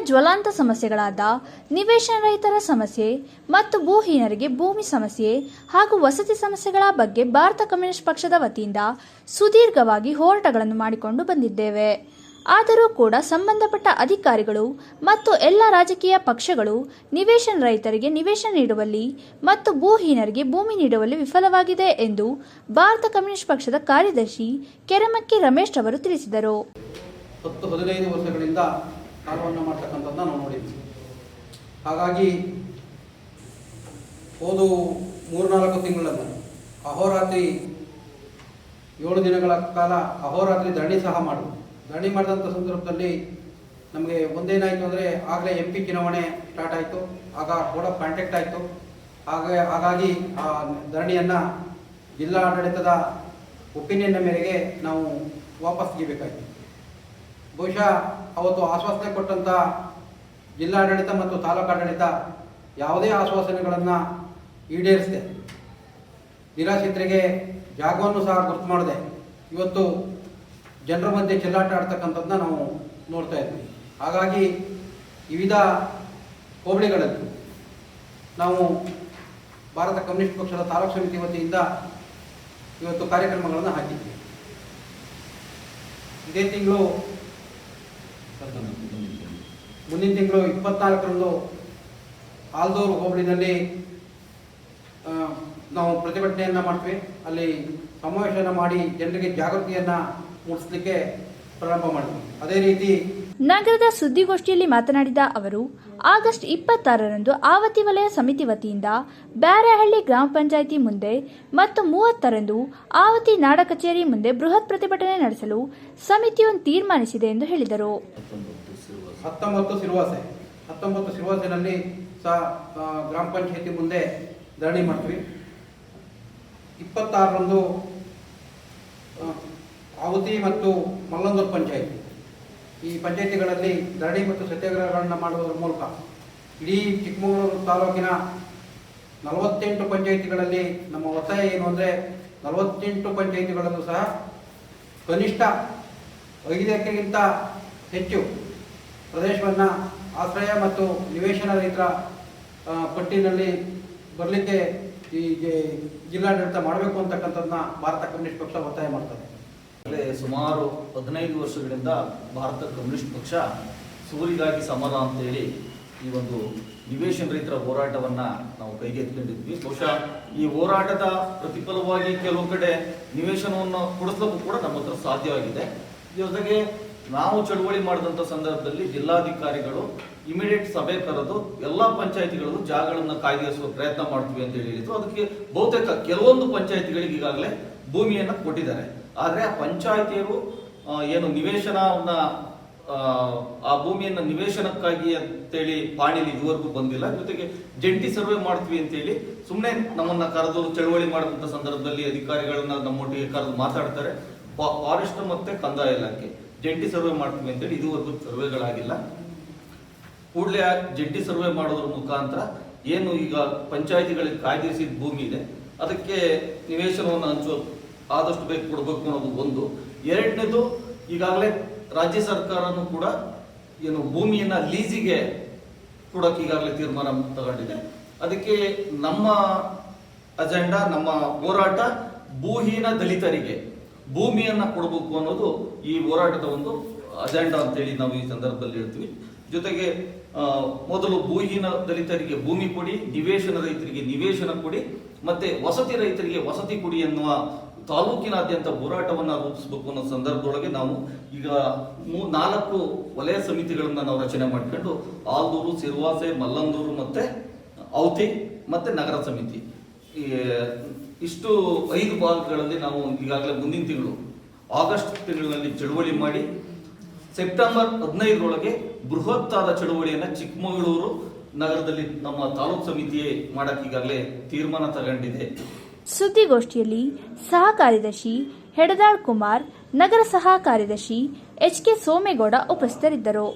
ಜ್ವಲಾಂತ ಸಮಸ್ಯೆಗಳಾದ ನಿವೇಶನ ರಹಿತರ ಸಮಸ್ಯೆ ಮತ್ತು ಭೂಹೀನರಿಗೆ ಭೂಮಿ ಸಮಸ್ಯೆ ಹಾಗೂ ವಸತಿ ಸಮಸ್ಯೆಗಳ ಬಗ್ಗೆ ಭಾರತ ಕಮ್ಯುನಿಸ್ಟ್ ಪಕ್ಷದ ವತಿಯಿಂದ ಸುದೀರ್ಘವಾಗಿ ಹೋರಾಟಗಳನ್ನು ಮಾಡಿಕೊಂಡು ಬಂದಿದ್ದೇವೆ. ಆದರೂ ಕೂಡ ಸಂಬಂಧಪಟ್ಟ ಅಧಿಕಾರಿಗಳು ಮತ್ತು ಎಲ್ಲ ರಾಜಕೀಯ ಪಕ್ಷಗಳು ನಿವೇಶನ ರಹಿತರಿಗೆ ನಿವೇಶನ ನೀಡುವಲ್ಲಿ ಮತ್ತು ಭೂಹೀನರಿಗೆ ಭೂಮಿ ನೀಡುವಲ್ಲಿ ವಿಫಲವಾಗಿದೆ ಎಂದು ಭಾರತ ಕಮ್ಯುನಿಸ್ಟ್ ಪಕ್ಷದ ಕಾರ್ಯದರ್ಶಿ ಕೆರೆಮಕ್ಕಿ ರಮೇಶ್ ಅವರು ತಿಳಿಸಿದರು. 10-15 ವರ್ಷಗಳಿಂದ ಕಾರ್ಯವನ್ನು ಮಾಡ್ತಕ್ಕಂಥದ್ದನ್ನ ನಾವು ನೋಡಿದ್ವಿ. ಹಾಗಾಗಿ ಹೋದು 3-4 ತಿಂಗಳಲ್ಲಿ ಅಹೋರಾತ್ರಿ 7 ದಿನಗಳ ಕಾಲ ಅಹೋರಾತ್ರಿ ಧರಣಿ ಮಾಡಿದಂಥ ಸಂದರ್ಭದಲ್ಲಿ ನಮಗೆ ಒಂದೇನಾಯಿತು ಅಂದರೆ ಆಗಲೇ MP ಚುನಾವಣೆ ಸ್ಟಾರ್ಟ್ ಆಯಿತು. ಆಗ ಕೋಡ್ ಆಫ್ ಕಾಂಟ್ಯಾಕ್ಟ್ ಆಯಿತು. ಹಾಗಾಗಿ ಆ ಧರಣಿಯನ್ನು ಜಿಲ್ಲಾ ಆಡಳಿತದ ಒಪಿನಿಯನ್ನ ಮೇರೆಗೆ ನಾವು ವಾಪಸ್ ತೆಗಿಬೇಕಾಯಿತು. ಬಹುಶಃ ಅವತ್ತು ಆಶ್ವಾಸನೆ ಕೊಟ್ಟಂಥ ಜಿಲ್ಲಾಡಳಿತ ಮತ್ತು ತಾಲೂಕಾಡಳಿತ ಯಾವುದೇ ಆಶ್ವಾಸನೆಗಳನ್ನು ಈಡೇರಿಸಿದೆ. ನಿರಾಶ್ರಿತರಿಗೆ ಜಾಗವನ್ನು ಸಹ ಗುರುತು ಮಾಡದೆ ಇವತ್ತು ಜನರ ಮಧ್ಯೆ ಚೆಲ್ಲಾಟ ಆಡ್ತಕ್ಕಂಥದ್ದನ್ನ ನಾವು ನೋಡ್ತಾ ಇದ್ವಿ. ಹಾಗಾಗಿ ವಿವಿಧ ಹೋಬಳಿಗಳಲ್ಲಿ ನಾವು ಭಾರತ ಕಮ್ಯುನಿಸ್ಟ್ ಪಕ್ಷದ ತಾಲೂಕು ಸಮಿತಿ ವತಿಯಿಂದ ಇವತ್ತು ಕಾರ್ಯಕ್ರಮಗಳನ್ನು ಹಾಕಿದ್ವಿ. ಇದೇ ತಿಂಗಳು ಮುಂದಿನ ತಿಂಗಳು 24ರಂದು ಆಲ್ದೂರು ಹೋಬಳಿನಲ್ಲಿ ನಾವು ಪ್ರತಿಭಟನೆಯನ್ನು ಮಾಡ್ತೀವಿ. ಅಲ್ಲಿ ಸಮಾವೇಶನ ಮಾಡಿ ಜನರಿಗೆ ಜಾಗೃತಿಯನ್ನು ಮೂಡಿಸಲಿಕ್ಕೆ ಪ್ರಾರಂಭ ಮಾಡಿದ್ವಿ. ಅದೇ ರೀತಿ ನಗರದ ಸುದ್ದಿಗೋಷ್ಠಿಯಲ್ಲಿ ಮಾತನಾಡಿದ ಅವರು, ಆಗಸ್ಟ್ 26ರಂದು ಆವತಿ ವಲಯ ಸಮಿತಿ ವತಿಯಿಂದ ಬ್ಯಾರೆಹಳ್ಳಿ ಗ್ರಾಮ ಪಂಚಾಯಿತಿ ಮುಂದೆ ಮತ್ತು 30ರಂದು ಆವತಿ ನಾಡ ಕಚೇರಿ ಮುಂದೆ ಬೃಹತ್ ಪ್ರತಿಭಟನೆ ನಡೆಸಲು ಸಮಿತಿಯು ತೀರ್ಮಾನಿಸಿದೆ ಎಂದು ಹೇಳಿದರು. 19 ಸಿರುವಾಸೆನಲ್ಲಿ ಸಹ ಗ್ರಾಮ ಪಂಚಾಯಿತಿ ಮುಂದೆ ಧರಣಿ ಮಾಡ್ತೀವಿ. 26ರಂದು ಆವತಿ ಮತ್ತು ಮಲ್ಲಂದೂರು ಪಂಚಾಯಿತಿ ಈ ಪಂಚಾಯಿತಿಗಳಲ್ಲಿ ಧರಣಿ ಮತ್ತು ಸತ್ಯಾಗ್ರಹಗಳನ್ನು ಮಾಡುವುದರ ಮೂಲಕ ಇಡೀ ಚಿಕ್ಕಮಗಳೂರು ತಾಲೂಕಿನ 48 ಪಂಚಾಯಿತಿಗಳಲ್ಲಿ ನಮ್ಮ ಒತ್ತಾಯ ಏನು ಅಂದರೆ 48 ಪಂಚಾಯಿತಿಗಳಲ್ಲೂ ಸಹ ಕನಿಷ್ಠ 5 ಎಕರೆಗಿಂತ ಹೆಚ್ಚು ಪ್ರದೇಶವನ್ನು ಆಶ್ರಯ ಮತ್ತು ನಿವೇಶನ ರಹಿತರ ಪಟ್ಟಿನಲ್ಲಿ ಬರಲಿಕ್ಕೆ ಈ ಜಿಲ್ಲಾಡಳಿತ ಮಾಡಬೇಕು ಅಂತಕ್ಕಂಥದ್ದನ್ನ ಭಾರತ ಕಮ್ಯುನಿಸ್ಟ್ ಪಕ್ಷ ಒತ್ತಾಯ ಮಾಡ್ತದೆ. ಸುಮಾರು 15 ವರ್ಷಗಳಿಂದ ಭಾರತ ಕಮ್ಯುನಿಸ್ಟ್ ಪಕ್ಷ ಸೂರಿಗಾಗಿ ಸಮರ ಅಂತೇಳಿ ಈ ಒಂದು ನಿವೇಶನ ರಹಿತರ ಹೋರಾಟವನ್ನು ನಾವು ಕೈಗೆತ್ತಿಕೊಂಡಿದ್ವಿ. ಬಹುಶಃ ಈ ಹೋರಾಟದ ಪ್ರತಿಫಲವಾಗಿ ಕೆಲವು ಕಡೆ ನಿವೇಶನವನ್ನು ಕೊಡಿಸಲಿಕ್ಕೂ ಕೂಡ ನಮ್ಮ ಹತ್ರ ಸಾಧ್ಯವಾಗಿದೆ. ಜೊತೆಗೆ ನಾವು ಚಳುವಳಿ ಮಾಡಿದಂಥ ಸಂದರ್ಭದಲ್ಲಿ ಜಿಲ್ಲಾಧಿಕಾರಿಗಳು ಇಮಿಡಿಯೇಟ್ ಸಭೆ ಕರೆದು ಎಲ್ಲ ಪಂಚಾಯಿತಿಗಳಲ್ಲೂ ಜಾಗಗಳನ್ನು ಕಾಯ್ದಿರಿಸುವ ಪ್ರಯತ್ನ ಮಾಡ್ತೀವಿ ಅಂತ ಹೇಳಿದ್ರು. ಅದಕ್ಕೆ ಬಹುತೇಕ ಕೆಲವೊಂದು ಪಂಚಾಯಿತಿಗಳಿಗೆ ಈಗಾಗಲೇ ಭೂಮಿಯನ್ನು ಕೊಟ್ಟಿದ್ದಾರೆ. ಆದರೆ ಆ ಪಂಚಾಯಿತಿಯರು ಏನು ನಿವೇಶನವನ್ನ ಆ ಭೂಮಿಯನ್ನು ನಿವೇಶನಕ್ಕಾಗಿ ಅಂತೇಳಿ ಪಾಣಿಲಿ ಇದುವರೆಗೂ ಬಂದಿಲ್ಲ. ಜೊತೆಗೆ ಜಂಟಿ ಸರ್ವೆ ಮಾಡ್ತೀವಿ ಅಂತೇಳಿ ಸುಮ್ಮನೆ ನಮ್ಮನ್ನ ಕರೆದು ಚಳುವಳಿ ಮಾಡಿದಂಥ ಸಂದರ್ಭದಲ್ಲಿ ಅಧಿಕಾರಿಗಳನ್ನ ನಮ್ಮೊಟ್ಟಿಗೆ ಕರೆದು ಮಾತಾಡ್ತಾರೆ. ಫಾರೆಸ್ಟ್ ಮತ್ತೆ ಕಂದಾಯ ಇಲಾಖೆ ಜಂಟಿ ಸರ್ವೆ ಮಾಡ್ತೀವಿ ಅಂತೇಳಿ ಇದುವರೆಗೂ ಸರ್ವೆಗಳಾಗಿಲ್ಲ. ಕೂಡಲೇ ಜಂಟಿ ಸರ್ವೆ ಮಾಡೋದ್ರ ಮುಖಾಂತರ ಏನು ಈಗ ಪಂಚಾಯಿತಿಗಳಿಗೆ ಕಾಯ್ದಿರಿಸಿದ ಭೂಮಿ ಇದೆ ಅದಕ್ಕೆ ನಿವೇಶನವನ್ನು ಹಂಚುವ ಆದಷ್ಟು ಬೇಗ ಕೊಡಬೇಕು ಅನ್ನೋದು ಒಂದು. ಎರಡನೇದು, ಈಗಾಗಲೇ ರಾಜ್ಯ ಸರ್ಕಾರನೂ ಕೂಡ ಏನು ಭೂಮಿಯನ್ನ ಲೀಸಿಗೆ ಕೊಡೋಕೆ ಈಗಾಗಲೇ ತೀರ್ಮಾನ ತಗೊಂಡಿದೆ. ಅದಕ್ಕೆ ನಮ್ಮ ಅಜೆಂಡಾ, ನಮ್ಮ ಹೋರಾಟ ಭೂಹೀನ ದಲಿತರಿಗೆ ಭೂಮಿಯನ್ನ ಕೊಡಬೇಕು ಅನ್ನೋದು ಈ ಹೋರಾಟದ ಒಂದು ಅಜೆಂಡಾ ಅಂತೇಳಿ ನಾವು ಈ ಸಂದರ್ಭದಲ್ಲಿ ಹೇಳ್ತೀವಿ. ಜೊತೆಗೆ ಮೊದಲು ಭೂಹೀನ ದಲಿತರಿಗೆ ಭೂಮಿ ಕೊಡಿ, ನಿವೇಶನ ರೈತರಿಗೆ ನಿವೇಶನ ಕೊಡಿ, ಮತ್ತೆ ವಸತಿ ರೈತರಿಗೆ ವಸತಿ ಕೊಡಿ ಎನ್ನುವ ತಾಲೂಕಿನಾದ್ಯಂತ ಹೋರಾಟವನ್ನು ರೂಪಿಸಬೇಕು ಅನ್ನೋ ಸಂದರ್ಭದೊಳಗೆ ನಾವು ಈಗ 4 ವಲಯ ಸಮಿತಿಗಳನ್ನ ನಾವು ರಚನೆ ಮಾಡ್ಕೊಂಡು ಆಲ್ದೂರು, ಸಿರುವಾಸೆ, ಮಲ್ಲಂದೂರು ಮತ್ತೆ ಔತಿ ಮತ್ತೆ ನಗರ ಸಮಿತಿ ಇಷ್ಟು 5 ಭಾಗಗಳಲ್ಲಿ ನಾವು ಈಗಾಗಲೇ ಮುಂದಿನ ತಿಂಗಳು ಆಗಸ್ಟ್ ತಿಂಗಳಿನಲ್ಲಿ ಚಳುವಳಿ ಮಾಡಿ ಸೆಪ್ಟೆಂಬರ್ 15ರೊಳಗೆ ಬೃಹತ್ತಾದ ಚಳುವಳಿಯನ್ನ ಚಿಕ್ಕಮಗಳೂರು ನಗರದಲ್ಲಿ ನಮ್ಮ ತಾಲೂಕು ಸಮಿತಿಯೇ ಮಾಡಕ್ಕೆ ಈಗಾಗಲೇ ತೀರ್ಮಾನ ತಗೊಂಡಿದೆ. ಸುದ್ದಿಗೋಷ್ಠಿಯಲ್ಲಿ ಸಹ ಕಾರ್ಯದರ್ಶಿ ಹೆಡದಾಳ್ ಕುಮಾರ್, ನಗರ ಸಹ ಕಾರ್ಯದರ್ಶಿ HK ಸೋಮೇಗೌಡ ಉಪಸ್ಥಿತರಿದ್ದರು.